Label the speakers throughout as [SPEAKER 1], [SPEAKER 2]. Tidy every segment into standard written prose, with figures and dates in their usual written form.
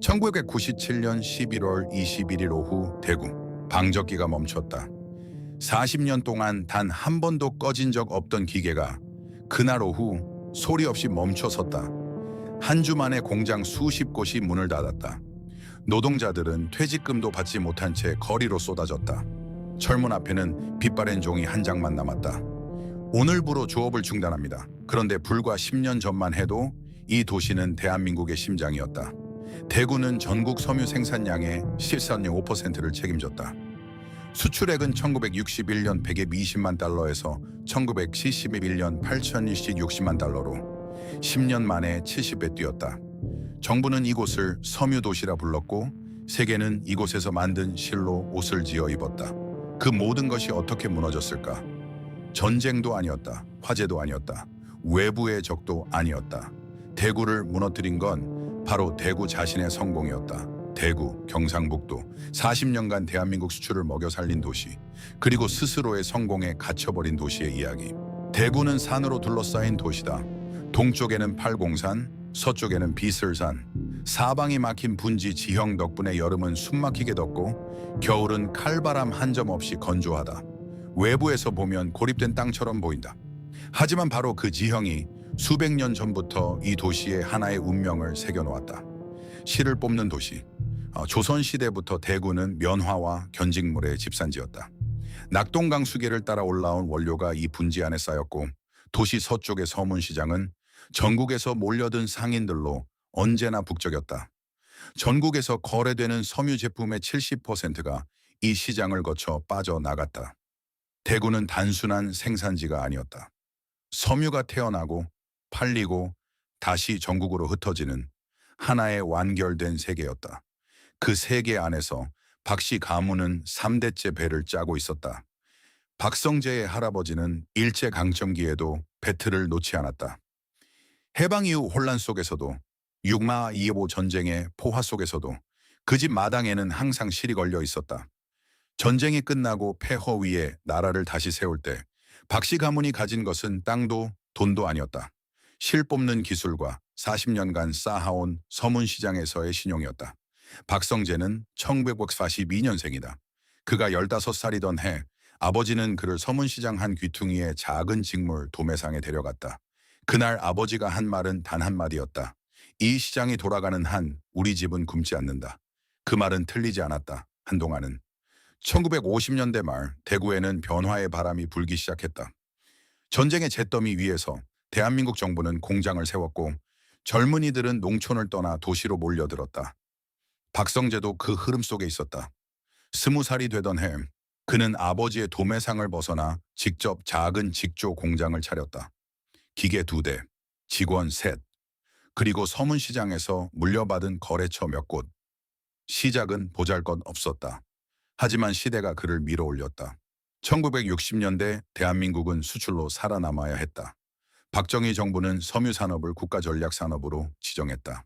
[SPEAKER 1] 1997년 11월 21일 오후 대구 방적기가 멈췄다. 40년 동안 단 한 번도 꺼진 적 없던 기계가 그날 오후 소리 없이 멈춰섰다. 한 주 만에 공장 수십 곳이 문을 닫았다. 노동자들은 퇴직금도 받지 못한 채 거리로 쏟아졌다. 철문 앞에는 빛바랜 종이 한 장만 남았다. 오늘부로 조업을 중단합니다. 그런데 불과 10년 전만 해도 이 도시는 대한민국의 심장이었다. 대구는 전국 섬유 생산량의 실산율 5%를 책임졌다. 수출액은 1961년 120만 달러에서 1971년 8,060만 달러로 10년 만에 70배 뛰었다. 정부는 이곳을 섬유도시라 불렀고 세계는 이곳에서 만든 실로 옷을 지어 입었다. 그 모든 것이 어떻게 무너졌을까? 전쟁도 아니었다. 화재도 아니었다. 외부의 적도 아니었다. 대구를 무너뜨린 건 바로 대구 자신의 성공이었다. 대구, 경상북도, 40년간 대한민국 수출을 먹여 살린 도시, 그리고 스스로의 성공에 갇혀버린 도시의 이야기. 대구는 산으로 둘러싸인 도시다. 동쪽에는 팔공산, 서쪽에는 비슬산. 사방이 막힌 분지 지형 덕분에 여름은 숨막히게 덥고 겨울은 칼바람 한 점 없이 건조하다. 외부에서 보면 고립된 땅처럼 보인다. 하지만 바로 그 지형이 수백 년 전부터 이 도시의 하나의 운명을 새겨놓았다. 실을 뽑는 도시. 조선시대부터 대구는 면화와 견직물의 집산지였다. 낙동강수계를 따라 올라온 원료가 이 분지 안에 쌓였고 도시 서쪽의 서문시장은 전국에서 몰려든 상인들로 언제나 북적였다. 전국에서 거래되는 섬유 제품의 70%가 이 시장을 거쳐 빠져나갔다. 대구는 단순한 생산지가 아니었다. 섬유가 태어나고 팔리고 다시 전국으로 흩어지는 하나의 완결된 세계였다. 그 세계 안에서 박씨 가문은 3대째 배를 짜고 있었다. 박성재의 할아버지는 일제강점기에도 배틀을 놓지 않았다. 해방 이후 혼란 속에서도, 육마 2.25 전쟁의 포화 속에서도 그 집 마당에는 항상 실이 걸려 있었다. 전쟁이 끝나고 폐허 위에 나라를 다시 세울 때 박씨 가문이 가진 것은 땅도 돈도 아니었다. 실 뽑는 기술과 40년간 쌓아온 서문시장에서의 신용이었다. 박성재는 1942년생이다. 그가 15살이던 해 아버지는 그를 서문시장 한 귀퉁이의 작은 직물 도매상에 데려갔다. 그날 아버지가 한 말은 단 한마디였다. 이 시장이 돌아가는 한 우리 집은 굶지 않는다. 그 말은 틀리지 않았다. 한동안은. 1950년대 말 대구에는 변화의 바람이 불기 시작했다. 전쟁의 잿더미 위에서 대한민국 정부는 공장을 세웠고 젊은이들은 농촌을 떠나 도시로 몰려들었다. 박성재도 그 흐름 속에 있었다. 20살이 되던 해 그는 아버지의 도매상을 벗어나 직접 작은 직조 공장을 차렸다. 기계 2대, 직원 3, 그리고 서문시장에서 물려받은 거래처 몇 곳. 시작은 보잘것없었다. 하지만 시대가 그를 밀어올렸다. 1960년대 대한민국은 수출로 살아남아야 했다. 박정희 정부는 섬유산업을 국가전략산업으로 지정했다.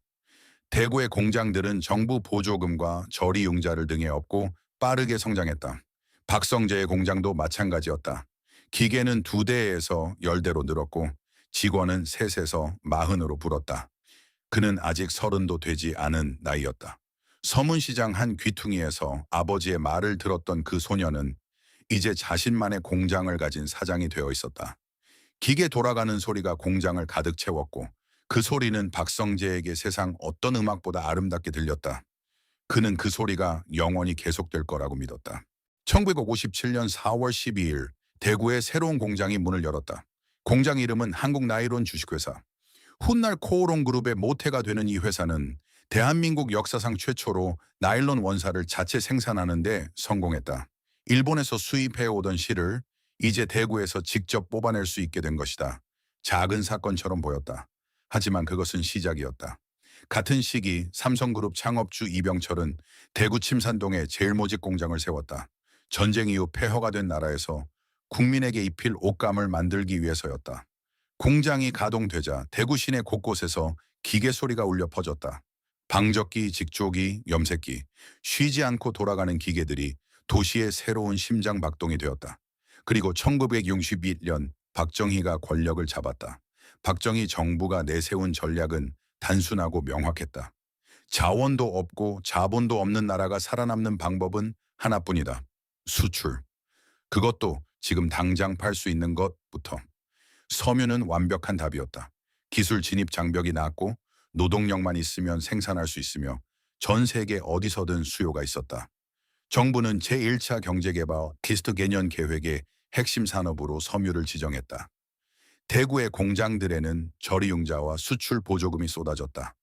[SPEAKER 1] 대구의 공장들은 정부 보조금과 저리융자를 등에 업고 빠르게 성장했다. 박성재의 공장도 마찬가지였다. 기계는 2대에서 10대로 늘었고 직원은 3에서 40으로 불었다. 그는 아직 30도 되지 않은 나이였다. 서문시장 한 귀퉁이에서 아버지의 말을 들었던 그 소녀는 이제 자신만의 공장을 가진 사장이 되어 있었다. 기계 돌아가는 소리가 공장을 가득 채웠고 그 소리는 박성재에게 세상 어떤 음악보다 아름답게 들렸다. 그는 그 소리가 영원히 계속될 거라고 믿었다. 1957년 4월 12일 대구의 새로운 공장이 문을 열었다. 공장 이름은 한국나일론 주식회사. 훗날 코오롱그룹의 모태가 되는 이 회사는 대한민국 역사상 최초로 나일론 원사를 자체 생산하는 데 성공했다. 일본에서 수입해오던 실을 이제 대구에서 직접 뽑아낼 수 있게 된 것이다. 작은 사건처럼 보였다. 하지만 그것은 시작이었다. 같은 시기 삼성그룹 창업주 이병철은 대구 침산동에 제일모직 공장을 세웠다. 전쟁 이후 폐허가 된 나라에서 국민에게 입힐 옷감을 만들기 위해서였다. 공장이 가동되자 대구 시내 곳곳에서 기계 소리가 울려 퍼졌다. 방적기, 직조기, 염색기, 쉬지 않고 돌아가는 기계들이 도시의 새로운 심장 박동이 되었다. 그리고 1961년 박정희가 권력을 잡았다. 박정희 정부가 내세운 전략은 단순하고 명확했다. 자원도 없고 자본도 없는 나라가 살아남는 방법은 하나뿐이다. 수출. 그것도 지금 당장 팔 수 있는 것부터. 섬유는 완벽한 답이었다. 기술 진입 장벽이 낮고 노동력만 있으면 생산할 수 있으며 전 세계 어디서든 수요가 있었다. 정부는 제1차 경제개발 키스트 개년 계획의 핵심 산업으로 섬유를 지정했다. 대구의 공장들에는 저리융자와 수출 보조금이 쏟아졌다.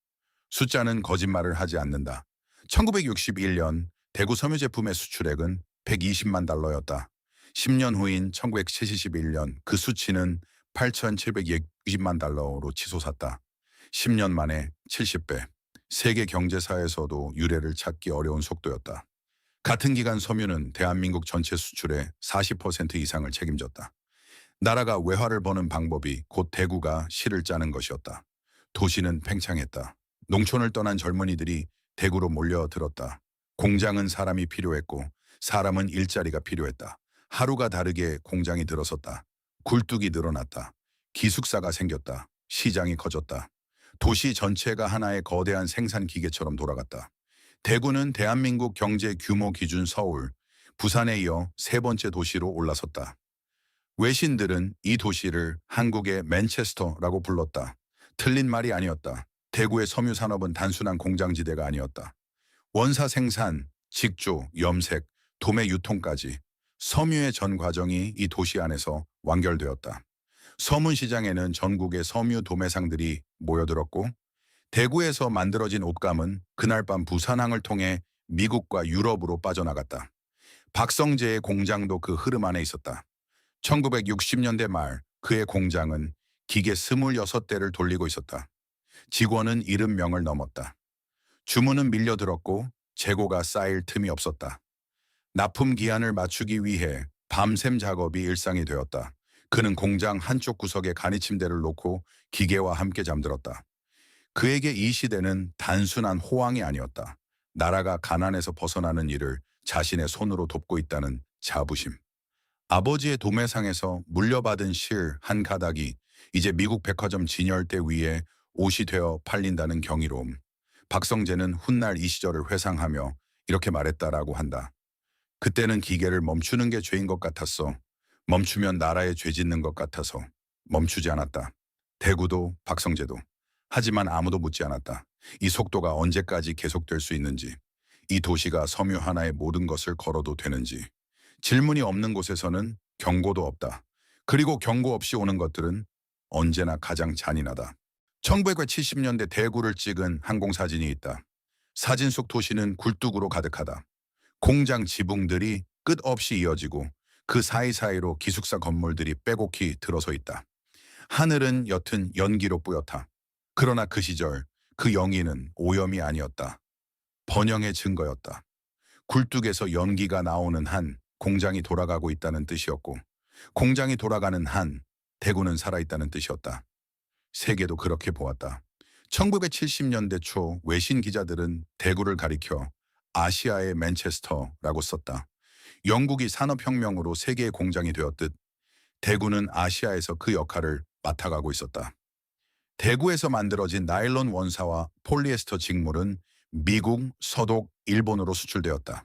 [SPEAKER 1] 숫자는 거짓말을 하지 않는다. 1961년 대구 섬유 제품의 수출액은 120만 달러였다. 10년 후인 1971년 그 수치는 8,720만 달러로 치솟았다. 10년 만에 70배. 세계 경제사에서도 유례를 찾기 어려운 속도였다. 같은 기간 섬유는 대한민국 전체 수출의 40% 이상을 책임졌다. 나라가 외화를 버는 방법이 곧 대구가 실을 짜는 것이었다. 도시는 팽창했다. 농촌을 떠난 젊은이들이 대구로 몰려들었다. 공장은 사람이 필요했고 사람은 일자리가 필요했다. 하루가 다르게 공장이 들어섰다. 굴뚝이 늘어났다. 기숙사가 생겼다. 시장이 커졌다. 도시 전체가 하나의 거대한 생산 기계처럼 돌아갔다. 대구는 대한민국 경제 규모 기준 서울, 부산에 이어 세 번째 도시로 올라섰다. 외신들은 이 도시를 한국의 맨체스터라고 불렀다. 틀린 말이 아니었다. 대구의 섬유 산업은 단순한 공장지대가 아니었다. 원사 생산, 직조, 염색, 도매 유통까지 섬유의 전 과정이 이 도시 안에서 완결되었다. 서문시장에는 전국의 섬유 도매상들이 모여들었고 대구에서 만들어진 옷감은 그날 밤 부산항을 통해 미국과 유럽으로 빠져나갔다. 박성재의 공장도 그 흐름 안에 있었다. 1960년대 말 그의 공장은 기계 26대를 돌리고 있었다. 직원은 70명을 넘었다. 주문은 밀려들었고 재고가 쌓일 틈이 없었다. 납품 기한을 맞추기 위해 밤샘 작업이 일상이 되었다. 그는 공장 한쪽 구석에 간이침대를 놓고 기계와 함께 잠들었다. 그에게 이 시대는 단순한 호황이 아니었다. 나라가 가난에서 벗어나는 일을 자신의 손으로 돕고 있다는 자부심. 아버지의 도매상에서 물려받은 실 한 가닥이 이제 미국 백화점 진열대 위에 옷이 되어 팔린다는 경이로움. 박성재는 훗날 이 시절을 회상하며 이렇게 말했다라고 한다. 그때는 기계를 멈추는 게 죄인 것 같았어. 멈추면 나라에 죄 짓는 것 같아서 멈추지 않았다. 대구도 박성재도. 하지만 아무도 묻지 않았다. 이 속도가 언제까지 계속될 수 있는지, 이 도시가 섬유 하나에 모든 것을 걸어도 되는지. 질문이 없는 곳에서는 경고도 없다. 그리고 경고 없이 오는 것들은 언제나 가장 잔인하다. 1970년대 대구를 찍은 항공사진이 있다. 사진 속 도시는 굴뚝으로 가득하다. 공장 지붕들이 끝없이 이어지고 그 사이사이로 기숙사 건물들이 빼곡히 들어서 있다. 하늘은 옅은 연기로 뿌옇다. 그러나 그 시절 그 영희는 오염이 아니었다. 번영의 증거였다. 굴뚝에서 연기가 나오는 한 공장이 돌아가고 있다는 뜻이었고 공장이 돌아가는 한 대구는 살아있다는 뜻이었다. 세계도 그렇게 보았다. 1970년대 초 외신 기자들은 대구를 가리켜 아시아의 맨체스터라고 썼다. 영국이 산업혁명으로 세계의 공장이 되었듯 대구는 아시아에서 그 역할을 맡아가고 있었다. 대구에서 만들어진 나일론 원사와 폴리에스터 직물은 미국, 서독, 일본으로 수출되었다.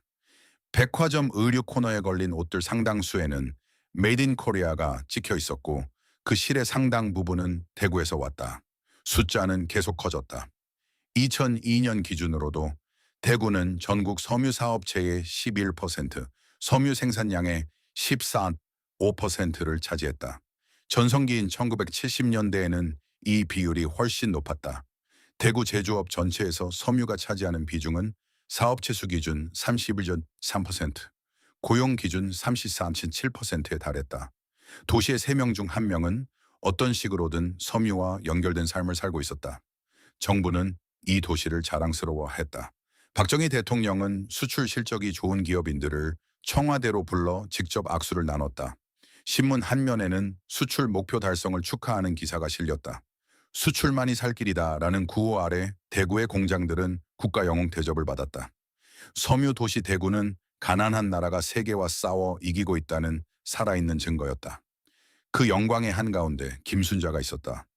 [SPEAKER 1] 백화점 의류 코너에 걸린 옷들 상당수에는 메이드 인 코리아가 찍혀 있었고 그 실의 상당 부분은 대구에서 왔다. 숫자는 계속 커졌다. 2002년 기준으로도 대구는 전국 섬유 사업체의 11%, 섬유 생산량의 14.5%를 차지했다. 전성기인 1970년대에는 이 비율이 훨씬 높았다. 대구 제조업 전체에서 섬유가 차지하는 비중은 사업체 수 기준 31.3%, 고용 기준 33.7%에 달했다. 도시의 3명 중 1명은 어떤 식으로든 섬유와 연결된 삶을 살고 있었다. 정부는 이 도시를 자랑스러워했다. 박정희 대통령은 수출 실적이 좋은 기업인들을 청와대로 불러 직접 악수를 나눴다. 신문 한 면에는 수출 목표 달성을 축하하는 기사가 실렸다. 수출만이 살 길이다라는 구호 아래 대구의 공장들은 국가 영웅 대접을 받았다. 섬유 도시 대구는 가난한 나라가 세계와 싸워 이기고 있다는 살아있는 증거였다. 그 영광의 한가운데 김순자가 있었다.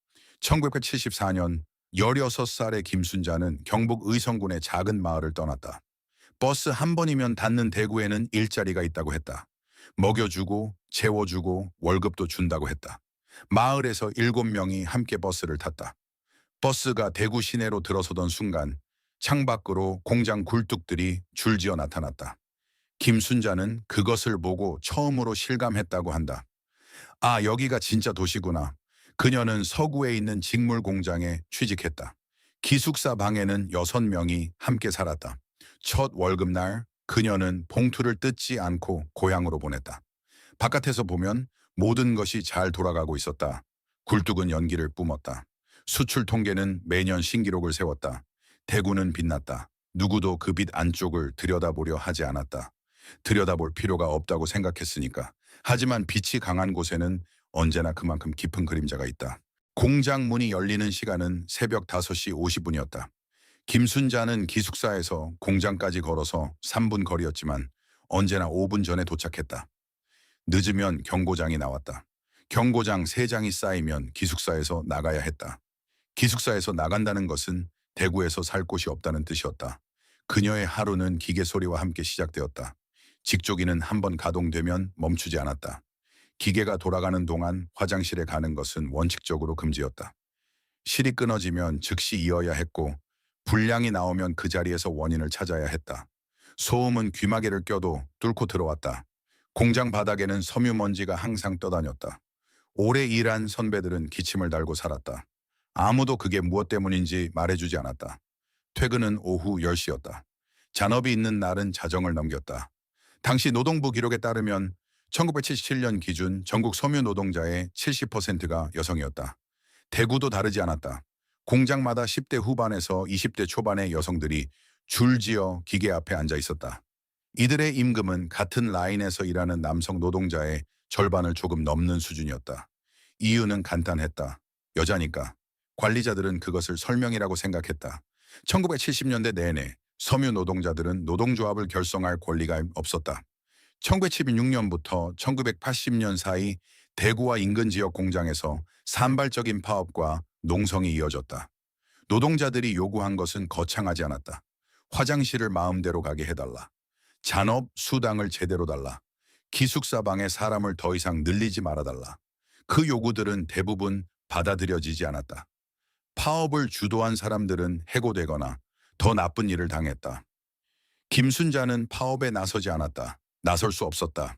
[SPEAKER 1] 1974년 16살의 김순자는 경북 의성군의 작은 마을을 떠났다. 버스 한 번이면 닿는 대구에는 일자리가 있다고 했다. 먹여주고 재워주고 월급도 준다고 했다. 마을에서 7명이 함께 버스를 탔다. 버스가 대구 시내로 들어서던 순간 창밖으로 공장 굴뚝들이 줄지어 나타났다. 김순자는 그것을 보고 처음으로 실감했다고 한다. 아, 여기가 진짜 도시구나. 그녀는 서구에 있는 직물 공장에 취직했다. 기숙사 방에는 6명이 함께 살았다. 첫 월급날 그녀는 봉투를 뜯지 않고 고향으로 보냈다. 바깥에서 보면 모든 것이 잘 돌아가고 있었다. 굴뚝은 연기를 뿜었다. 수출 통계는 매년 신기록을 세웠다. 대구는 빛났다. 누구도 그 빛 안쪽을 들여다보려 하지 않았다. 들여다볼 필요가 없다고 생각했으니까. 하지만 빛이 강한 곳에는 언제나 그만큼 깊은 그림자가 있다. 공장 문이 열리는 시간은 새벽 5시 50분이었다. 김순자는 기숙사에서 공장까지 걸어서 3분 거리였지만 언제나 5분 전에 도착했다. 늦으면 경고장이 나왔다. 경고장 3장이 쌓이면 기숙사에서 나가야 했다. 기숙사에서 나간다는 것은 대구에서 살 곳이 없다는 뜻이었다. 그녀의 하루는 기계 소리와 함께 시작되었다. 직조기는 한번 가동되면 멈추지 않았다. 기계가 돌아가는 동안 화장실에 가는 것은 원칙적으로 금지였다. 실이 끊어지면 즉시 이어야 했고 불량이 나오면 그 자리에서 원인을 찾아야 했다. 소음은 귀마개를 껴도 뚫고 들어왔다. 공장 바닥에는 섬유먼지가 항상 떠다녔다. 오래 일한 선배들은 기침을 달고 살았다. 아무도 그게 무엇 때문인지 말해주지 않았다. 퇴근은 오후 10시였다. 잔업이 있는 날은 자정을 넘겼다. 당시 노동부 기록에 따르면 1977년 기준 전국 섬유 노동자의 70%가 여성이었다. 대구도 다르지 않았다. 공장마다 10대 후반에서 20대 초반의 여성들이 줄지어 기계 앞에 앉아 있었다. 이들의 임금은 같은 라인에서 일하는 남성 노동자의 절반을 조금 넘는 수준이었다. 이유는 간단했다. 여자니까. 관리자들은 그것을 설명이라고 생각했다. 1970년대 내내 섬유 노동자들은 노동조합을 결성할 권리가 없었다. 1976년부터 1980년 사이 대구와 인근 지역 공장에서 산발적인 파업과 농성이 이어졌다. 노동자들이 요구한 것은 거창하지 않았다. 화장실을 마음대로 가게 해달라. 잔업 수당을 제대로 달라. 기숙사 방에 사람을 더 이상 늘리지 말아달라. 그 요구들은 대부분 받아들여지지 않았다. 파업을 주도한 사람들은 해고되거나 더 나쁜 일을 당했다. 김순자는 파업에 나서지 않았다. 나설 수 없었다.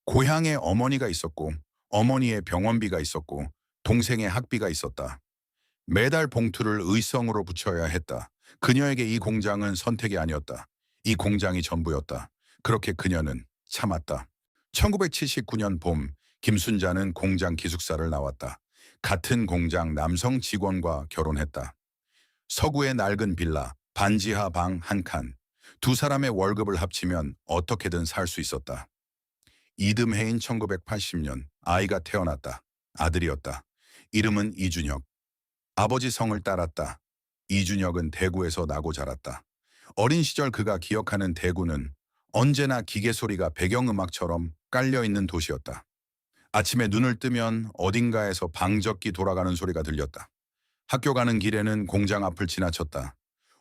[SPEAKER 1] 고향에 어머니가 있었고 어머니의 병원비가 있었고 동생의 학비가 있었다. 매달 봉투를 의성으로 붙여야 했다. 그녀에게 이 공장은 선택이 아니었다. 이 공장이 전부였다. 그렇게 그녀는 참았다. 1979년 봄 김순자는 공장 기숙사를 나왔다. 같은 공장 남성 직원과 결혼했다. 서구의 낡은 빌라, 반지하 방 한 칸. 두 사람의 월급을 합치면 어떻게든 살 수 있었다. 이듬해인 1980년 아이가 태어났다. 아들이었다. 이름은 이준혁. 아버지 성을 따랐다. 이준혁은 대구에서 나고 자랐다. 어린 시절 그가 기억하는 대구는 언제나 기계 소리가 배경음악처럼 깔려있는 도시였다. 아침에 눈을 뜨면 어딘가에서 방적기 돌아가는 소리가 들렸다. 학교 가는 길에는 공장 앞을 지나쳤다.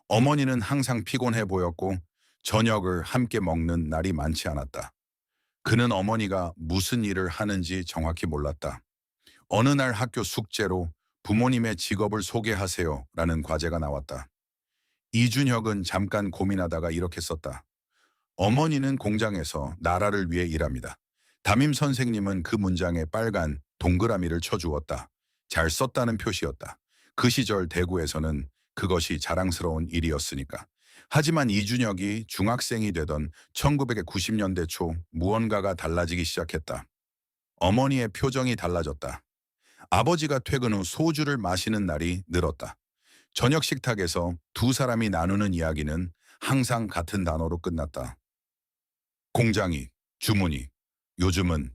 [SPEAKER 1] 어머니는 항상 피곤해 보였고 저녁을 함께 먹는 날이 많지 않았다. 그는 어머니가 무슨 일을 하는지 정확히 몰랐다. 어느 날 학교 숙제로 부모님의 직업을 소개하세요 라는 과제가 나왔다. 이준혁은 잠깐 고민하다가 이렇게 썼다. 어머니는 공장에서 나라를 위해 일합니다. 담임 선생님은 그 문장에 빨간 동그라미를 쳐주었다. 잘 썼다는 표시였다. 그 시절 대구에서는 그것이 자랑스러운 일이었으니까. 하지만 이준혁이 중학생이 되던 1990년대 초 무언가가 달라지기 시작했다. 어머니의 표정이 달라졌다. 아버지가 퇴근 후 소주를 마시는 날이 늘었다. 저녁 식탁에서 두 사람이 나누는 이야기는 항상 같은 단어로 끝났다. 공장이, 주문이, 요즘은.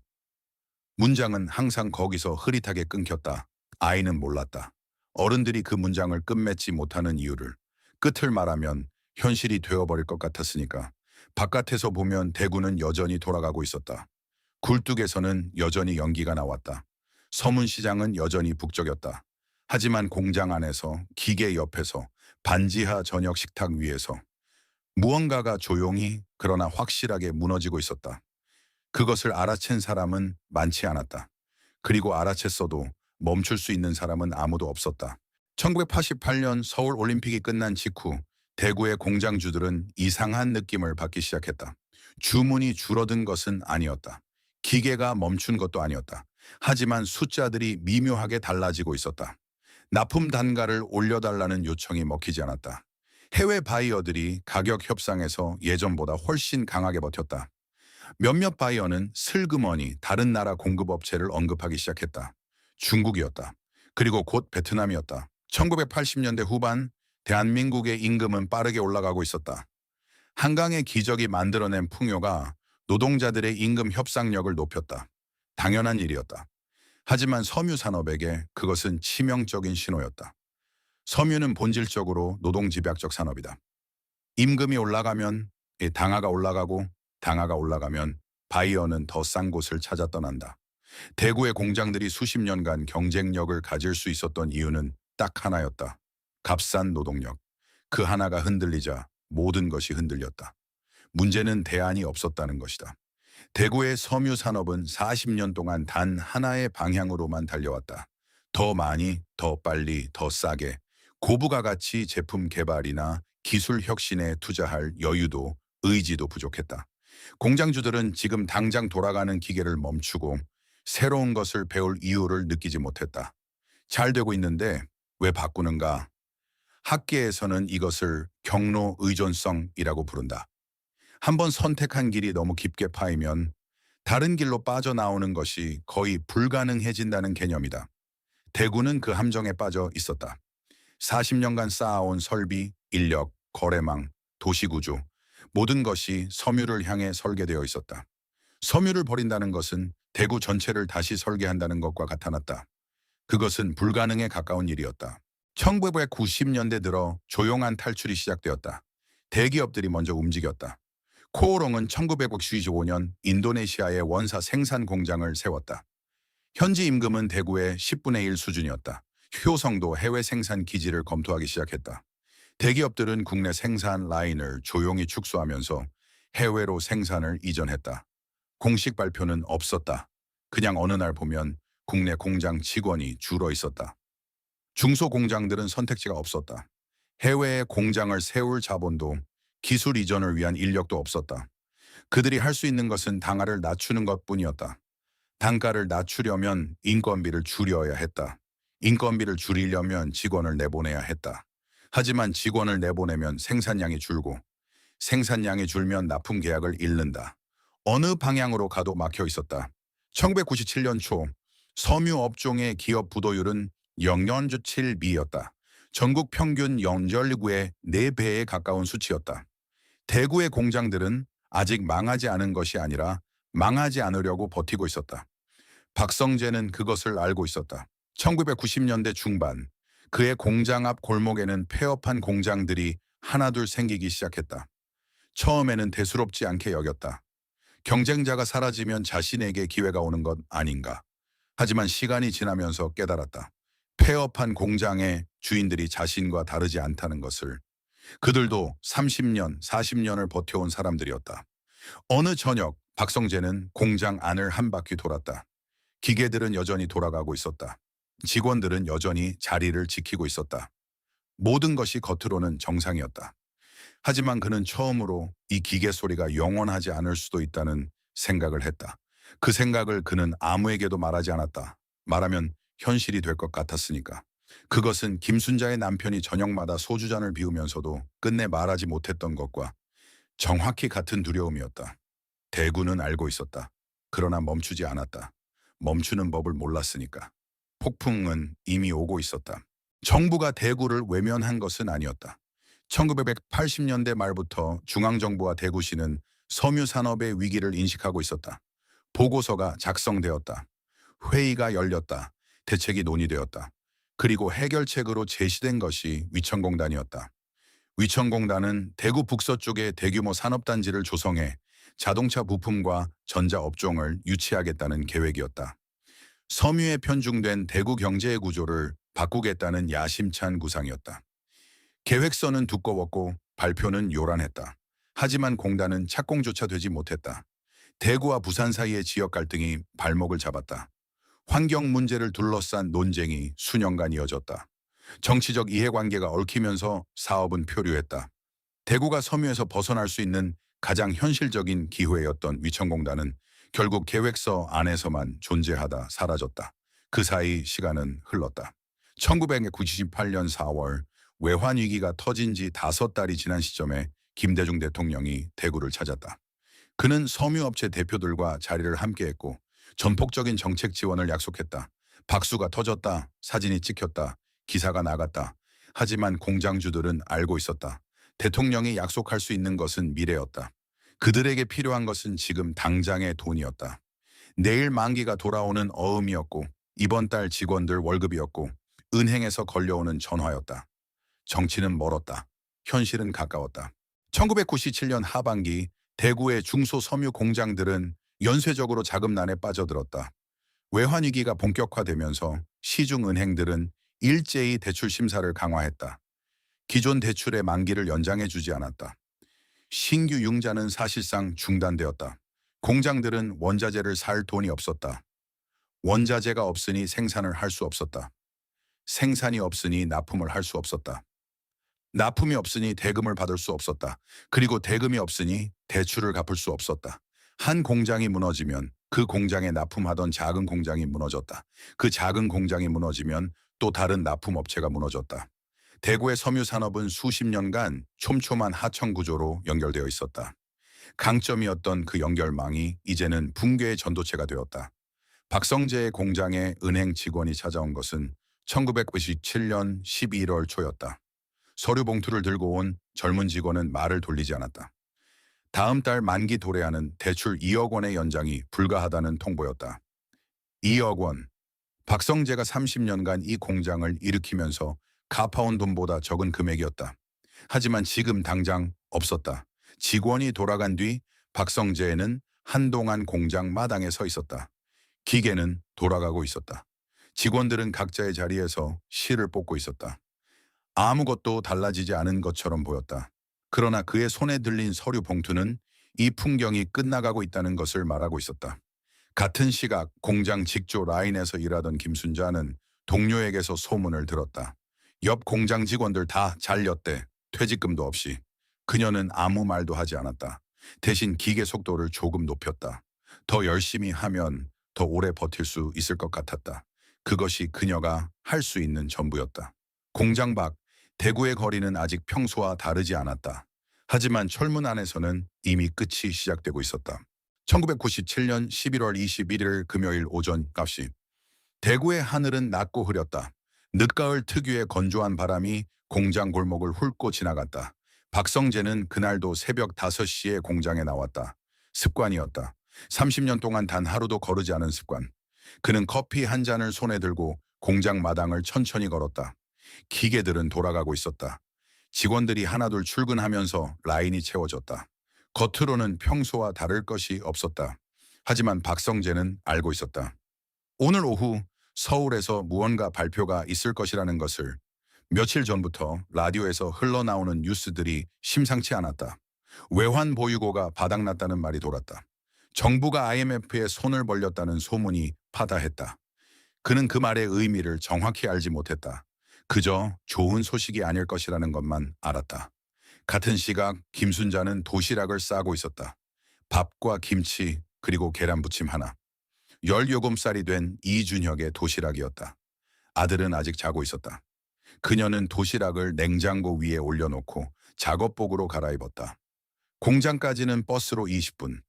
[SPEAKER 1] 문장은 항상 거기서 흐릿하게 끊겼다. 아이는 몰랐다. 어른들이 그 문장을 끝맺지 못하는 이유를. 끝을 말하면 현실이 되어버릴 것 같았으니까. 바깥에서 보면 대구는 여전히 돌아가고 있었다. 굴뚝에서는 여전히 연기가 나왔다. 서문시장은 여전히 북적였다. 하지만 공장 안에서, 기계 옆에서, 반지하 저녁 식탁 위에서 무언가가 조용히 그러나 확실하게 무너지고 있었다. 그것을 알아챈 사람은 많지 않았다. 그리고 알아챘어도 멈출 수 있는 사람은 아무도 없었다. 1988년 서울 올림픽이 끝난 직후 대구의 공장주들은 이상한 느낌을 받기 시작했다. 주문이 줄어든 것은 아니었다. 기계가 멈춘 것도 아니었다. 하지만 숫자들이 미묘하게 달라지고 있었다. 납품 단가를 올려달라는 요청이 먹히지 않았다. 해외 바이어들이 가격 협상에서 예전보다 훨씬 강하게 버텼다. 몇몇 바이어는 슬그머니 다른 나라 공급업체를 언급하기 시작했다. 중국이었다. 그리고 곧 베트남이었다. 1980년대 후반 대한민국의 임금은 빠르게 올라가고 있었다. 한강의 기적이 만들어낸 풍요가 노동자들의 임금 협상력을 높였다. 당연한 일이었다. 하지만 섬유 산업에게 그것은 치명적인 신호였다. 섬유는 본질적으로 노동집약적 산업이다. 임금이 올라가면 이 당화가 올라가고 당화가 올라가면 바이어는 더 싼 곳을 찾아 떠난다. 대구의 공장들이 수십 년간 경쟁력을 가질 수 있었던 이유는 딱 하나였다. 값싼 노동력. 그 하나가 흔들리자 모든 것이 흔들렸다. 문제는 대안이 없었다는 것이다. 대구의 섬유 산업은 40년 동안 단 하나의 방향으로만 달려왔다. 더 많이, 더 빨리, 더 싸게. 고부가 가치 제품 개발이나 기술 혁신에 투자할 여유도 의지도 부족했다. 공장주들은 지금 당장 돌아가는 기계를 멈추고 새로운 것을 배울 이유를 느끼지 못했다. 잘 되고 있는데 왜 바꾸는가? 학계에서는 이것을 경로 의존성이라고 부른다. 한번 선택한 길이 너무 깊게 파이면 다른 길로 빠져나오는 것이 거의 불가능해진다는 개념이다. 대구는 그 함정에 빠져 있었다. 40년간 쌓아온 설비, 인력, 거래망, 도시구조, 모든 것이 섬유를 향해 설계되어 있었다. 섬유를 버린다는 것은 대구 전체를 다시 설계한다는 것과 같아났다. 그것은 불가능에 가까운 일이었다. 1990년대 들어 조용한 탈출이 시작되었다. 대기업들이 먼저 움직였다. 코오롱은 1995년 인도네시아에 원사 생산 공장을 세웠다. 현지 임금은 대구의 10분의 1 수준이었다. 효성도 해외 생산 기지를 검토하기 시작했다. 대기업들은 국내 생산 라인을 조용히 축소하면서 해외로 생산을 이전했다. 공식 발표는 없었다. 그냥 어느 날 보면 국내 공장 직원이 줄어 있었다. 중소공장들은 선택지가 없었다. 해외에 공장을 세울 자본도 기술 이전을 위한 인력도 없었다. 그들이 할 수 있는 것은 단가를 낮추는 것뿐이었다. 단가를 낮추려면 인건비를 줄여야 했다. 인건비를 줄이려면 직원을 내보내야 했다. 하지만 직원을 내보내면 생산량이 줄고 생산량이 줄면 납품 계약을 잃는다. 어느 방향으로 가도 막혀 있었다. 1997년 초 섬유 업종의 기업 부도율은 0.7미였다. 전국 평균 연결구의 4배에 가까운 수치였다. 대구의 공장들은 아직 망하지 않은 것이 아니라 망하지 않으려고 버티고 있었다. 박성재는 그것을 알고 있었다. 1990년대 중반 그의 공장 앞 골목에는 폐업한 공장들이 하나둘 생기기 시작했다. 처음에는 대수롭지 않게 여겼다. 경쟁자가 사라지면 자신에게 기회가 오는 것 아닌가. 하지만 시간이 지나면서 깨달았다. 폐업한 공장의 주인들이 자신과 다르지 않다는 것을. 그들도 30년, 40년을 버텨온 사람들이었다. 어느 저녁 박성재는 공장 안을 한 바퀴 돌았다. 기계들은 여전히 돌아가고 있었다. 직원들은 여전히 자리를 지키고 있었다. 모든 것이 겉으로는 정상이었다. 하지만 그는 처음으로 이 기계 소리가 영원하지 않을 수도 있다는 생각을 했다. 그 생각을 그는 아무에게도 말하지 않았다. 말하면 현실이 될 것 같았으니까. 그것은 김순자의 남편이 저녁마다 소주잔을 비우면서도 끝내 말하지 못했던 것과 정확히 같은 두려움이었다. 대구는 알고 있었다. 그러나 멈추지 않았다. 멈추는 법을 몰랐으니까. 폭풍은 이미 오고 있었다. 정부가 대구를 외면한 것은 아니었다. 1980년대 말부터 중앙정부와 대구시는 섬유 산업의 위기를 인식하고 있었다. 보고서가 작성되었다. 회의가 열렸다. 대책이 논의되었다. 그리고 해결책으로 제시된 것이 위천공단이었다. 위천공단은 대구 북서쪽에 대규모 산업단지를 조성해 자동차 부품과 전자업종을 유치하겠다는 계획이었다. 섬유에 편중된 대구 경제의 구조를 바꾸겠다는 야심찬 구상이었다. 계획서는 두꺼웠고 발표는 요란했다. 하지만 공단은 착공조차 되지 못했다. 대구와 부산 사이의 지역 갈등이 발목을 잡았다. 환경 문제를 둘러싼 논쟁이 수년간 이어졌다. 정치적 이해관계가 얽히면서 사업은 표류했다. 대구가 섬유에서 벗어날 수 있는 가장 현실적인 기회였던 위천공단은 결국 계획서 안에서만 존재하다 사라졌다. 그 사이 시간은 흘렀다. 1998년 4월 외환위기가 터진 지 5달이 지난 시점에 김대중 대통령이 대구를 찾았다. 그는 섬유업체 대표들과 자리를 함께했고 전폭적인 정책 지원을 약속했다. 박수가 터졌다. 사진이 찍혔다. 기사가 나갔다. 하지만 공장주들은 알고 있었다. 대통령이 약속할 수 있는 것은 미래였다. 그들에게 필요한 것은 지금 당장의 돈이었다. 내일 만기가 돌아오는 어음이었고 이번 달 직원들 월급이었고 은행에서 걸려오는 전화였다. 정치는 멀었다. 현실은 가까웠다. 1997년 하반기 대구의 중소섬유 공장들은 연쇄적으로 자금난에 빠져들었다. 외환위기가 본격화되면서 시중은행들은 일제히 대출 심사를 강화했다. 기존 대출의 만기를 연장해주지 않았다. 신규 융자는 사실상 중단되었다. 공장들은 원자재를 살 돈이 없었다. 원자재가 없으니 생산을 할 수 없었다. 생산이 없으니 납품을 할 수 없었다. 납품이 없으니 대금을 받을 수 없었다. 그리고 대금이 없으니 대출을 갚을 수 없었다. 한 공장이 무너지면 그 공장에 납품하던 작은 공장이 무너졌다. 그 작은 공장이 무너지면 또 다른 납품업체가 무너졌다. 대구의 섬유 산업은 수십 년간 촘촘한 하청 구조로 연결되어 있었다. 강점이었던 그 연결망이 이제는 붕괴의 전도체가 되었다. 박성재의 공장에 은행 직원이 찾아온 것은 1997년 12월 초였다. 서류 봉투를 들고 온 젊은 직원은 말을 돌리지 않았다. 다음 달 만기 도래하는 대출 2억 원의 연장이 불가하다는 통보였다. 2억 원. 박성재가 30년간 이 공장을 일으키면서 갚아온 돈보다 적은 금액이었다. 하지만 지금 당장 없었다. 직원이 돌아간 뒤 박성재는 한동안 공장 마당에 서 있었다. 기계는 돌아가고 있었다. 직원들은 각자의 자리에서 실을 뽑고 있었다. 아무것도 달라지지 않은 것처럼 보였다. 그러나 그의 손에 들린 서류 봉투는 이 풍경이 끝나가고 있다는 것을 말하고 있었다. 같은 시각 공장 직조 라인에서 일하던 김순자는 동료에게서 소문을 들었다. 옆 공장 직원들 다 잘렸대. 퇴직금도 없이. 그녀는 아무 말도 하지 않았다. 대신 기계 속도를 조금 높였다. 더 열심히 하면 더 오래 버틸 수 있을 것 같았다. 그것이 그녀가 할 수 있는 전부였다. 공장 밖 대구의 거리는 아직 평소와 다르지 않았다. 하지만 철문 안에서는 이미 끝이 시작되고 있었다. 1997년 11월 21일 금요일 오전 9시. 대구의 하늘은 낮고 흐렸다. 늦가을 특유의 건조한 바람이 공장 골목을 훑고 지나갔다. 박성재는 그날도 새벽 5시에 공장에 나왔다. 습관이었다. 30년 동안 단 하루도 거르지 않은 습관. 그는 커피 한 잔을 손에 들고 공장 마당을 천천히 걸었다. 기계들은 돌아가고 있었다. 직원들이 하나둘 출근하면서 라인이 채워졌다. 겉으로는 평소와 다를 것이 없었다. 하지만 박성재는 알고 있었다. 오늘 오후 서울에서 무언가 발표가 있을 것이라는 것을. 며칠 전부터 라디오에서 흘러나오는 뉴스들이 심상치 않았다. 외환 보유고가 바닥났다는 말이 돌았다. 정부가 IMF에 손을 벌렸다는 소문이 파다했다. 그는 그 말의 의미를 정확히 알지 못했다. 그저 좋은 소식이 아닐 것이라는 것만 알았다. 같은 시각 김순자는 도시락을 싸고 있었다. 밥과 김치 그리고 계란부침 하나. 17살이 된 이준혁의 도시락이었다. 아들은 아직 자고 있었다. 그녀는 도시락을 냉장고 위에 올려놓고 작업복으로 갈아입었다. 공장까지는 버스로 20분.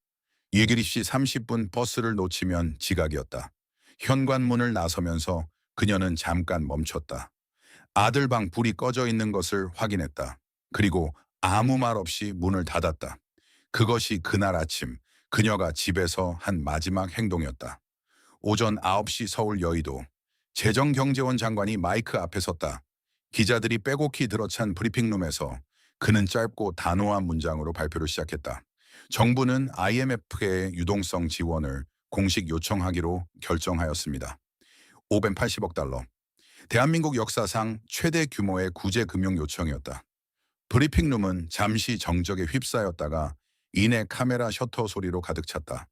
[SPEAKER 1] 예기립시 30분 버스를 놓치면 지각이었다. 현관문을 나서면서 그녀는 잠깐 멈췄다. 아들 방 불이 꺼져 있는 것을 확인했다. 그리고 아무 말 없이 문을 닫았다. 그것이 그날 아침 그녀가 집에서 한 마지막 행동이었다. 오전 9시 서울 여의도. 재정경제원 장관이 마이크 앞에 섰다. 기자들이 빼곡히 들어찬 브리핑룸에서 그는 짧고 단호한 문장으로 발표를 시작했다. 정부는 IMF의 유동성 지원을 공식 요청하기로 결정하였습니다. 580억 달러. 대한민국 역사상 최대 규모의 구제 금융 요청이었다. 브리핑룸은 잠시 정적에 휩싸였다가 이내 카메라 셔터 소리로 가득 찼다.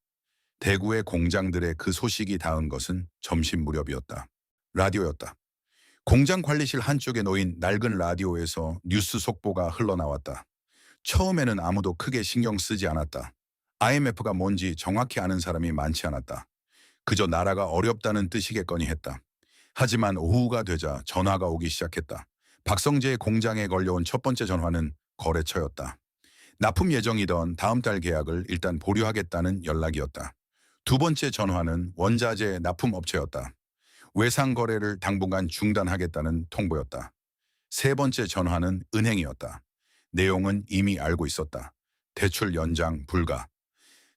[SPEAKER 1] 대구의 공장들의 그 소식이 닿은 것은 점심 무렵이었다. 라디오였다. 공장 관리실 한쪽에 놓인 낡은 라디오에서 뉴스 속보가 흘러나왔다. 처음에는 아무도 크게 신경 쓰지 않았다. IMF가 뭔지 정확히 아는 사람이 많지 않았다. 그저 나라가 어렵다는 뜻이겠거니 했다. 하지만 오후가 되자 전화가 오기 시작했다. 박성재의 공장에 걸려온 첫 번째 전화는 거래처였다. 납품 예정이던 다음 달 계약을 일단 보류하겠다는 연락이었다. 두 번째 전화는 원자재 납품 업체였다. 외상 거래를 당분간 중단하겠다는 통보였다. 세 번째 전화는 은행이었다. 내용은 이미 알고 있었다. 대출 연장 불가.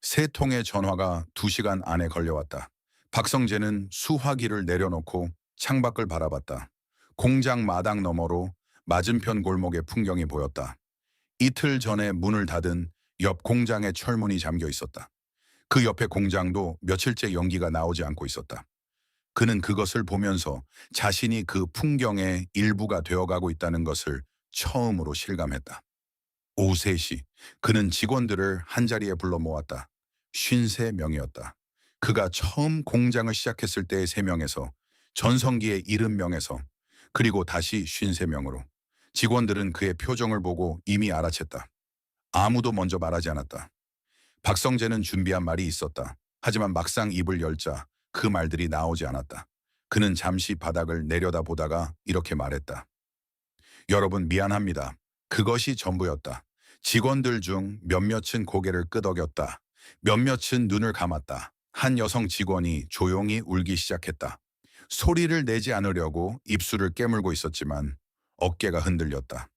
[SPEAKER 1] 세 통의 전화가 2시간 안에 걸려왔다. 박성재는 수화기를 내려놓고 창밖을 바라봤다. 공장 마당 너머로 맞은편 골목의 풍경이 보였다. 이틀 전에 문을 닫은 옆 공장의 철문이 잠겨 있었다. 그 옆에 공장도 며칠째 연기가 나오지 않고 있었다. 그는 그것을 보면서 자신이 그 풍경의 일부가 되어가고 있다는 것을 처음으로 실감했다. 오후 3시, 그는 직원들을 한자리에 불러 모았다. 53명이었다. 그가 처음 공장을 시작했을 때의 3명에서 전성기의 70명에서 그리고 다시 53명으로 직원들은 그의 표정을 보고 이미 알아챘다. 아무도 먼저 말하지 않았다. 박성재는 준비한 말이 있었다. 하지만 막상 입을 열자 그 말들이 나오지 않았다. 그는 잠시 바닥을 내려다보다가 이렇게 말했다. 여러분 미안합니다. 그것이 전부였다. 직원들 중 몇몇은 고개를 끄덕였다. 몇몇은 눈을 감았다. 한 여성 직원이 조용히 울기 시작했다. 소리를 내지 않으려고 입술을 깨물고 있었지만 어깨가 흔들렸다.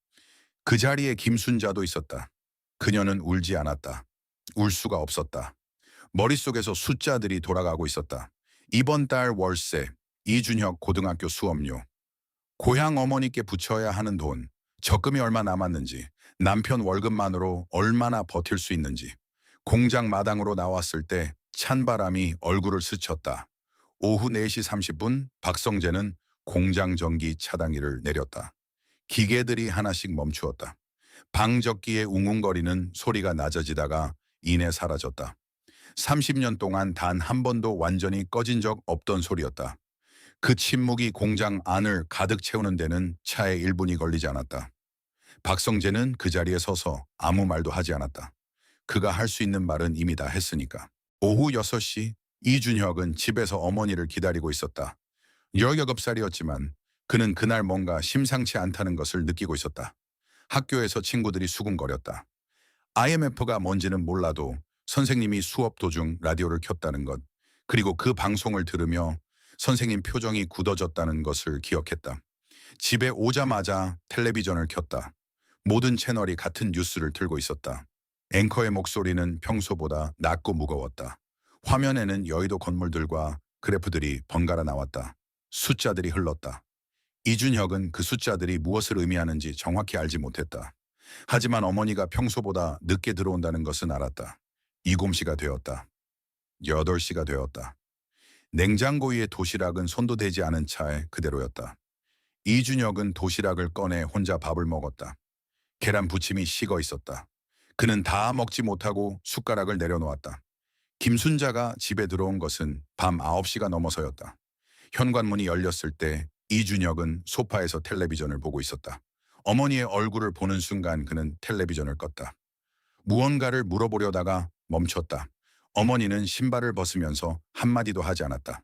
[SPEAKER 1] 그 자리에 김순자도 있었다. 그녀는 울지 않았다. 울 수가 없었다. 머릿속에서 숫자들이 돌아가고 있었다. 이번 달 월세, 이준혁 고등학교 수업료, 고향 어머니께 붙여야 하는 돈, 적금이 얼마 남았는지, 남편 월급만으로 얼마나 버틸 수 있는지. 공장 마당으로 나왔을 때 찬바람이 얼굴을 스쳤다. 오후 4시 30분 박성재는 공장 전기 차단기를 내렸다. 기계들이 하나씩 멈추었다. 방적기의 웅웅거리는 소리가 낮아지다가 이내 사라졌다. 30년 동안 단 한 번도 완전히 꺼진 적 없던 소리였다. 그 침묵이 공장 안을 가득 채우는 데는 차에 1분이 걸리지 않았다. 박성재는 그 자리에 서서 아무 말도 하지 않았다. 그가 할 수 있는 말은 이미 다 했으니까. 오후 6시 이준혁은 집에서 어머니를 기다리고 있었다. 17살이었지만 그는 그날 뭔가 심상치 않다는 것을 느끼고 있었다. 학교에서 친구들이 수군거렸다. IMF가 뭔지는 몰라도 선생님이 수업 도중 라디오를 켰다는 것, 그리고 그 방송을 들으며 선생님 표정이 굳어졌다는 것을 기억했다. 집에 오자마자 텔레비전을 켰다. 모든 채널이 같은 뉴스를 틀고 있었다. 앵커의 목소리는 평소보다 낮고 무거웠다. 화면에는 여의도 건물들과 그래프들이 번갈아 나왔다. 숫자들이 흘렀다. 이준혁은 그 숫자들이 무엇을 의미하는지 정확히 알지 못했다. 하지만 어머니가 평소보다 늦게 들어온다는 것은 알았다. 7시가 되었다. 8시가 되었다. 냉장고 위의 도시락은 손도 대지 않은 차에 그대로였다. 이준혁은 도시락을 꺼내 혼자 밥을 먹었다. 계란 부침이 식어 있었다. 그는 다 먹지 못하고 숟가락을 내려놓았다. 김순자가 집에 들어온 것은 밤 9시가 넘어서였다. 현관문이 열렸을 때 이준혁은 소파에서 텔레비전을 보고 있었다. 어머니의 얼굴을 보는 순간 그는 텔레비전을 껐다. 무언가를 물어보려다가 멈췄다. 어머니는 신발을 벗으면서 한마디도 하지 않았다.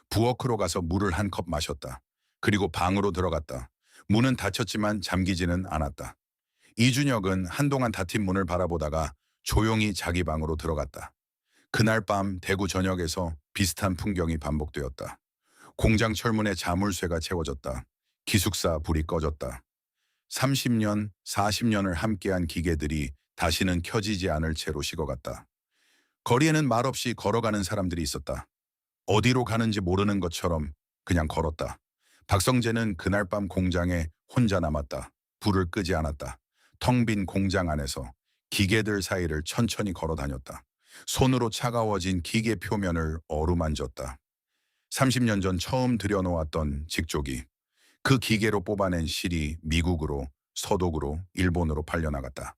[SPEAKER 1] 부엌으로 가서 물을 한 컵 마셨다. 그리고 방으로 들어갔다. 문은 닫혔지만 잠기지는 않았다. 이준혁은 한동안 닫힌 문을 바라보다가 조용히 자기 방으로 들어갔다. 그날 밤 대구 전역에서 비슷한 풍경이 반복되었다. 공장 철문에 자물쇠가 채워졌다. 기숙사 불이 꺼졌다. 30년, 40년을 함께한 기계들이 다시는 켜지지 않을 채로 식어갔다. 거리에는 말없이 걸어가는 사람들이 있었다. 어디로 가는지 모르는 것처럼 그냥 걸었다. 박성재는 그날 밤 공장에 혼자 남았다. 불을 끄지 않았다. 텅 빈 공장 안에서 기계들 사이를 천천히 걸어 다녔다. 손으로 차가워진 기계 표면을 어루만졌다. 30년 전 처음 들여놓았던 직조기. 그 기계로 뽑아낸 실이 미국으로, 서독으로, 일본으로 팔려나갔다.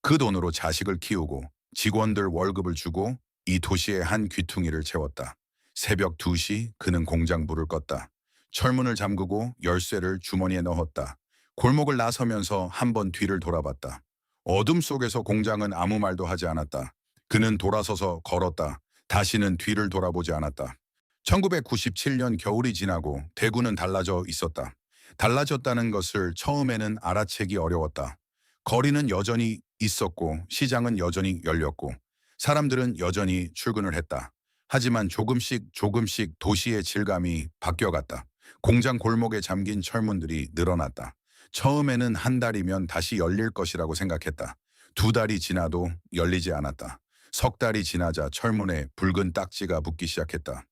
[SPEAKER 1] 그 돈으로 자식을 키우고 직원들 월급을 주고 이 도시의 한 귀퉁이를 채웠다. 새벽 2시 그는 공장 불을 껐다. 철문을 잠그고 열쇠를 주머니에 넣었다. 골목을 나서면서 한 번 뒤를 돌아봤다. 어둠 속에서 공장은 아무 말도 하지 않았다. 그는 돌아서서 걸었다. 다시는 뒤를 돌아보지 않았다. 1997년 겨울이 지나고 대구는 달라져 있었다. 달라졌다는 것을 처음에는 알아채기 어려웠다. 거리는 여전히 있었고 시장은 여전히 열렸고 사람들은 여전히 출근을 했다. 하지만 조금씩 조금씩 도시의 질감이 바뀌어갔다. 공장 골목에 잠긴 철문들이 늘어났다. 처음에는 한 달이면 다시 열릴 것이라고 생각했다. 2달이 지나도 열리지 않았다. 3달이 지나자 철문에 붉은 딱지가 붙기 시작했다.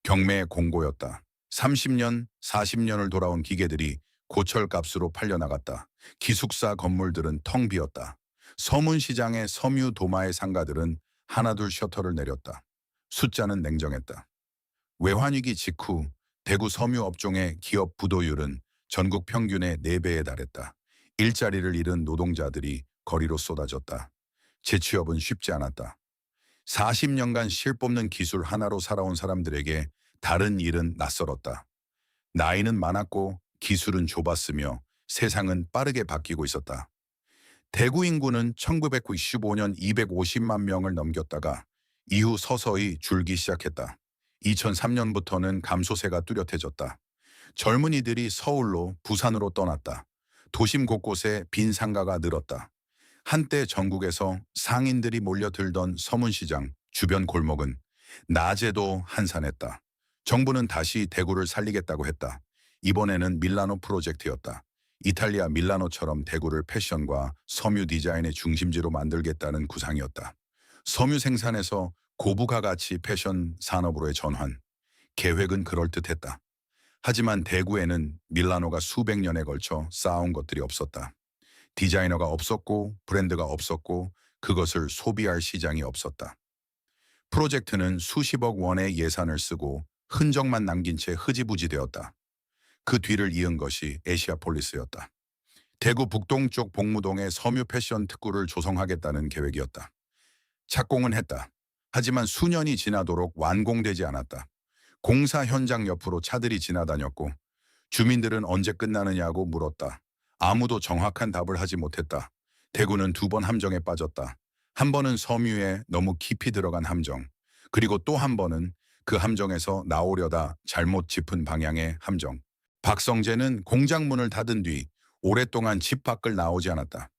[SPEAKER 1] 경매의 공고였다. 30년, 40년을 돌아온 기계들이 고철값으로 팔려나갔다. 기숙사 건물들은 텅 비었다. 서문시장의 섬유 도마의 상가들은 하나둘 셔터를 내렸다. 숫자는 냉정했다. 외환위기 직후 대구 섬유 업종의 기업 부도율은 전국 평균의 4배에 달했다. 일자리를 잃은 노동자들이 거리로 쏟아졌다. 재취업은 쉽지 않았다. 40년간 실 뽑는 기술 하나로 살아온 사람들에게 다른 일은 낯설었다. 나이는 많았고 기술은 좁았으며 세상은 빠르게 바뀌고 있었다. 대구 인구는 1995년 250만 명을 넘겼다가 이후 서서히 줄기 시작했다. 2003년부터는 감소세가 뚜렷해졌다. 젊은이들이 서울로 부산으로 떠났다. 도심 곳곳에 빈 상가가 늘었다. 한때 전국에서 상인들이 몰려들던 서문시장 주변 골목은 낮에도 한산했다. 정부는 다시 대구를 살리겠다고 했다. 이번에는 밀라노 프로젝트였다. 이탈리아 밀라노처럼 대구를 패션과 섬유 디자인의 중심지로 만들겠다는 구상이었다. 섬유 생산에서 고부가 가치 패션 산업으로의 전환. 계획은 그럴듯했다. 하지만 대구에는 밀라노가 수백 년에 걸쳐 쌓아온 것들이 없었다. 디자이너가 없었고 브랜드가 없었고 그것을 소비할 시장이 없었다. 프로젝트는 수십억 원의 예산을 쓰고 흔적만 남긴 채 흐지부지 되었다. 그 뒤를 이은 것이 에시아폴리스였다. 대구 북동쪽 복무동에 섬유 패션 특구를 조성하겠다는 계획이었다. 착공은 했다. 하지만 수년이 지나도록 완공되지 않았다. 공사 현장 옆으로 차들이 지나다녔고 주민들은 언제 끝나느냐고 물었다. 아무도 정확한 답을 하지 못했다. 대구는 2번 함정에 빠졌다. 한 번은 섬유에 너무 깊이 들어간 함정, 그리고 또 한 번은 그 함정에서 나오려다 잘못 짚은 방향의 함정. 박성재는 공장 문을 닫은 뒤 오랫동안 집 밖을 나오지 않았다.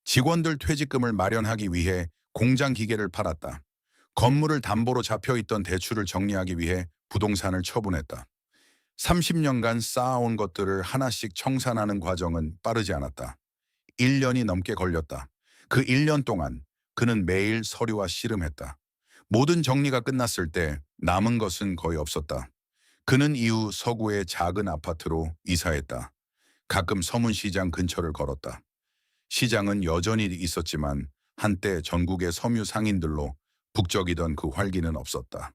[SPEAKER 1] 직원들 퇴직금을 마련하기 위해 공장 기계를 팔았다. 건물을 담보로 잡혀있던 대출을 정리하기 위해 부동산을 처분했다. 30년간 쌓아온 것들을 하나씩 청산하는 과정은 빠르지 않았다. 1년이 넘게 걸렸다. 그 1년 동안 그는 매일 서류와 씨름했다. 모든 정리가 끝났을 때 남은 것은 거의 없었다. 그는 이후 서구의 작은 아파트로 이사했다. 가끔 서문시장 근처를 걸었다. 시장은 여전히 있었지만 한때 전국의 섬유 상인들로 북적이던 그 활기는 없었다.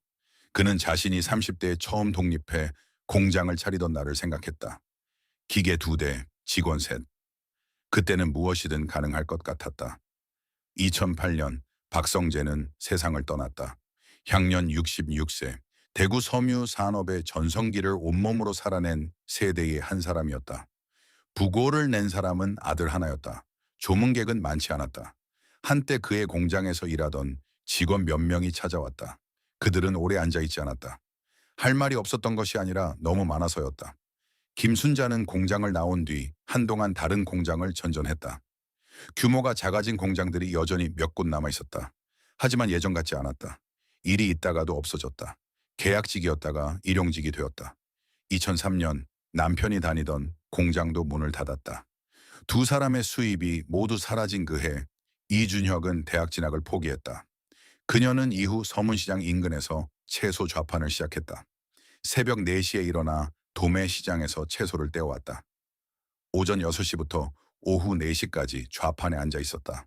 [SPEAKER 1] 그는 자신이 30대에 처음 독립해 공장을 차리던 날을 생각했다. 기계 2대, 직원 셋. 그때는 무엇이든 가능할 것 같았다. 2008년 박성재는 세상을 떠났다. 향년 66세, 대구 섬유 산업의 전성기를 온몸으로 살아낸 세대의 한 사람이었다. 부고를 낸 사람은 아들 하나였다. 조문객은 많지 않았다. 한때 그의 공장에서 일하던 직원 몇 명이 찾아왔다. 그들은 오래 앉아있지 않았다. 할 말이 없었던 것이 아니라 너무 많아서였다. 김순자는 공장을 나온 뒤 한동안 다른 공장을 전전했다. 규모가 작아진 공장들이 여전히 몇 곳 남아 있었다. 하지만 예전 같지 않았다. 일이 있다가도 없어졌다. 계약직이었다가 일용직이 되었다. 2003년 남편이 다니던 공장도 문을 닫았다. 2사람의 수입이 모두 사라진 그해 이준혁은 대학 진학을 포기했다. 그녀는 이후 서문시장 인근에서 채소 좌판을 시작했다. 새벽 4시에 일어나 도매시장에서 채소를 떼어왔다. 오전 6시부터 오후 4시까지 좌판에 앉아 있었다.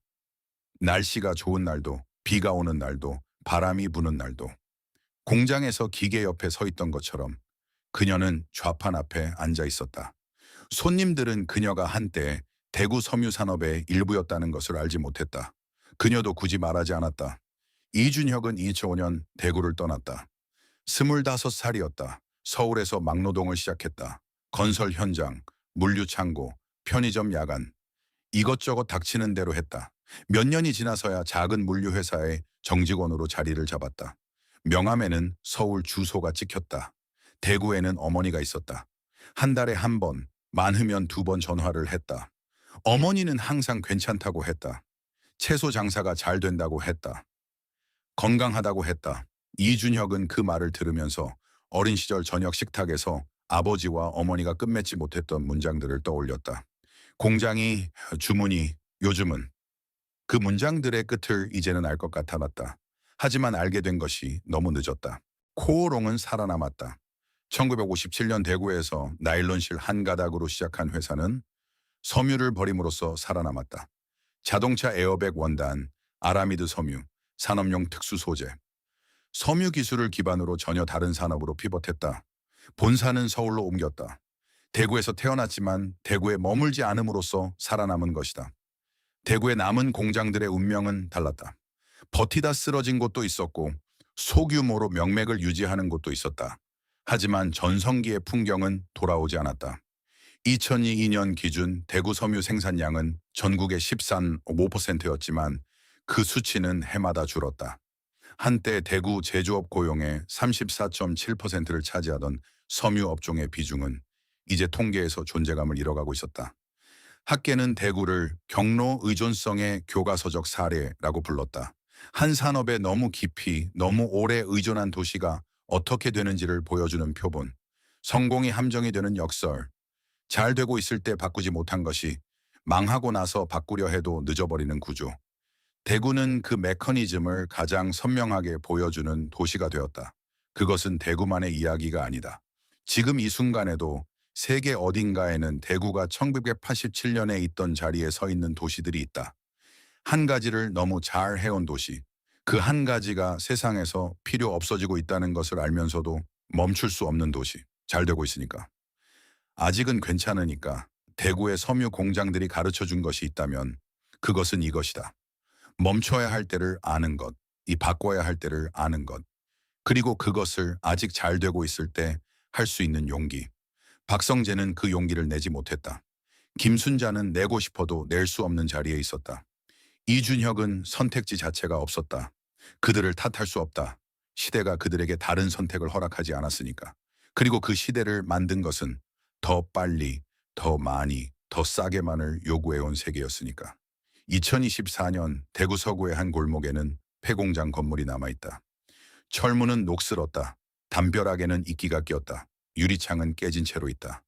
[SPEAKER 1] 날씨가 좋은 날도, 비가 오는 날도, 바람이 부는 날도. 공장에서 기계 옆에 서 있던 것처럼 그녀는 좌판 앞에 앉아 있었다. 손님들은 그녀가 한때 대구 섬유 산업의 일부였다는 것을 알지 못했다. 그녀도 굳이 말하지 않았다. 이준혁은 2005년 대구를 떠났다. 25살이었다. 서울에서 막노동을 시작했다. 건설 현장, 물류 창고, 편의점 야간. 이것저것 닥치는 대로 했다. 몇 년이 지나서야 작은 물류회사의 정직원으로 자리를 잡았다. 명함에는 서울 주소가 찍혔다. 대구에는 어머니가 있었다. 한 달에 한 번, 많으면 두 번 전화를 했다. 어머니는 항상 괜찮다고 했다. 채소 장사가 잘 된다고 했다. 건강하다고 했다. 이준혁은 그 말을 들으면서 어린 시절 저녁 식탁에서 아버지와 어머니가 끝맺지 못했던 문장들을 떠올렸다. 공장이, 주문이, 요즘은. 그 문장들의 끝을 이제는 알 것 같아 봤다. 하지만 알게 된 것이 너무 늦었다. 코오롱은 살아남았다. 1957년 대구에서 나일론실 한 가닥으로 시작한 회사는 섬유를 버림으로써 살아남았다. 자동차 에어백 원단, 아라미드 섬유, 산업용 특수 소재. 섬유 기술을 기반으로 전혀 다른 산업으로 피벗했다. 본사는 서울로 옮겼다. 대구에서 태어났지만 대구에 머물지 않음으로써 살아남은 것이다. 대구의 남은 공장들의 운명은 달랐다. 버티다 쓰러진 곳도 있었고 소규모로 명맥을 유지하는 곳도 있었다. 하지만 전성기의 풍경은 돌아오지 않았다. 2002년 기준 대구 섬유 생산량은 전국의 13.5%였지만 그 수치는 해마다 줄었다. 한때 대구 제조업 고용의 34.7%를 차지하던 섬유 업종의 비중은 이제 통계에서 존재감을 잃어가고 있었다. 학계는 대구를 경로 의존성의 교과서적 사례라고 불렀다. 한 산업에 너무 깊이, 너무 오래 의존한 도시가 어떻게 되는지를 보여주는 표본. 성공이 함정이 되는 역설. 잘 되고 있을 때 바꾸지 못한 것이 망하고 나서 바꾸려 해도 늦어버리는 구조. 대구는 그 메커니즘을 가장 선명하게 보여주는 도시가 되었다. 그것은 대구만의 이야기가 아니다. 지금 이 순간에도 세계 어딘가에는 대구가 1987년에 있던 자리에 서 있는 도시들이 있다. 한 가지를 너무 잘 해온 도시. 그 한 가지가 세상에서 필요 없어지고 있다는 것을 알면서도 멈출 수 없는 도시. 잘 되고 있으니까. 아직은 괜찮으니까 대구의 섬유 공장들이 가르쳐 준 것이 있다면 그것은 이것이다. 멈춰야 할 때를 아는 것, 이 바꿔야 할 때를 아는 것, 그리고 그것을 아직 잘 되고 있을 때 할 수 있는 용기. 박성재는 그 용기를 내지 못했다. 김순자는 내고 싶어도 낼 수 없는 자리에 있었다. 이준혁은 선택지 자체가 없었다. 그들을 탓할 수 없다. 시대가 그들에게 다른 선택을 허락하지 않았으니까. 그리고 그 시대를 만든 것은 더 빨리, 더 많이, 더 싸게만을 요구해온 세계였으니까. 2024년 대구 서구의 한 골목에는 폐공장 건물이 남아있다. 철문은 녹슬었다. 담벼락에는 이끼가 꼈다. 유리창은 깨진 채로 있다.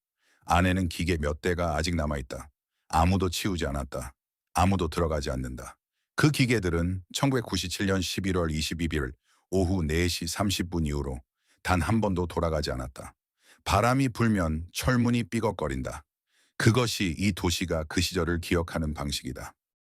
[SPEAKER 1] 안에는 기계 몇 대가 아직 남아있다. 아무도 치우지 않았다. 아무도 들어가지 않는다. 그 기계들은 1997년 11월 22일 오후 4시 30분 이후로 단 한 번도 돌아가지 않았다. 바람이 불면 철문이 삐걱거린다. 그것이 이 도시가 그 시절을 기억하는 방식이다.